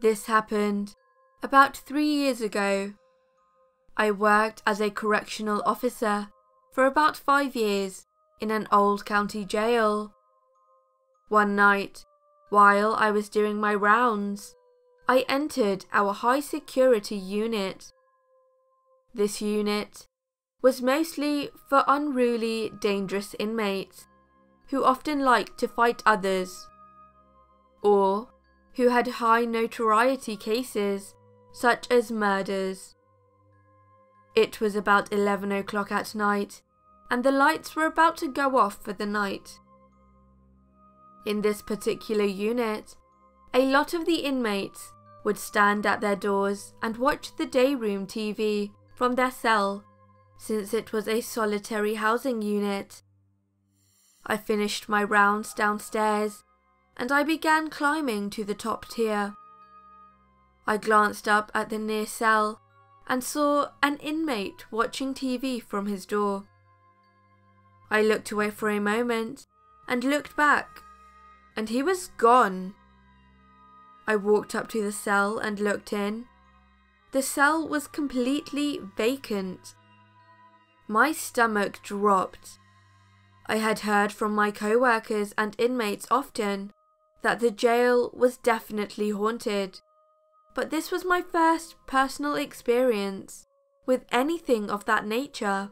This happened about 3 years ago. I worked as a correctional officer for about 5 years in an old county jail. One night, while I was doing my rounds, I entered our high security unit. This unit was mostly for unruly, dangerous inmates who often liked to fight others, or who had high notoriety cases such as murders. It was about 11 o'clock at night, and the lights were about to go off for the night. In this particular unit, a lot of the inmates would stand at their doors and watch the dayroom TV from their cell, since it was a solitary housing unit. I finished my rounds downstairs, and I began climbing to the top tier. I glanced up at the near cell and saw an inmate watching TV from his door. I looked away for a moment and looked back, and he was gone. I walked up to the cell and looked in. The cell was completely vacant. My stomach dropped. I had heard from my co-workers and inmates often that the jail was definitely haunted, but this was my first personal experience with anything of that nature.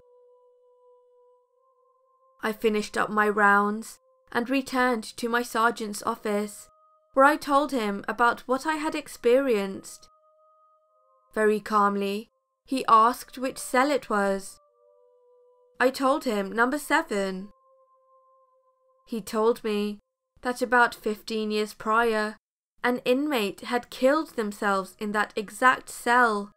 I finished up my rounds and returned to my sergeant's office, where I told him about what I had experienced. Very calmly, he asked which cell it was. I told him number 7. He told me that about 15 years prior, an inmate had killed themselves in that exact cell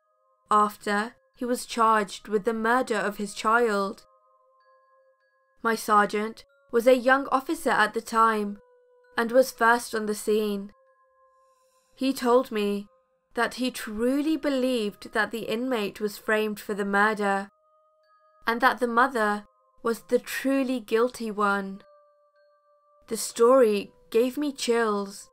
after he was charged with the murder of his child. My sergeant was a young officer at the time and was first on the scene. He told me that he truly believed that the inmate was framed for the murder and that the mother was the truly guilty one. The story gave me chills.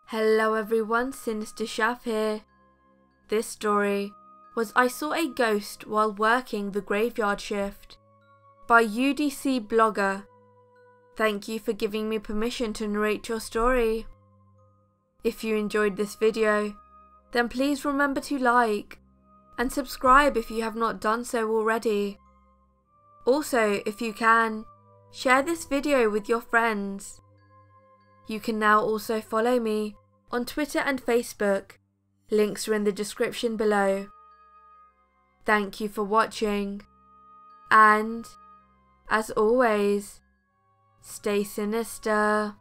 Hello everyone, SinisterShaf here. This story was I Saw a Ghost While Working the Graveyard Shift by Udcblogger. Thank you for giving me permission to narrate your story. If you enjoyed this video, then please remember to like and subscribe if you have not done so already. Also, if you can, share this video with your friends. You can now also follow me on Twitter and Facebook. Links are in the description below. Thank you for watching, and, as always, stay sinister.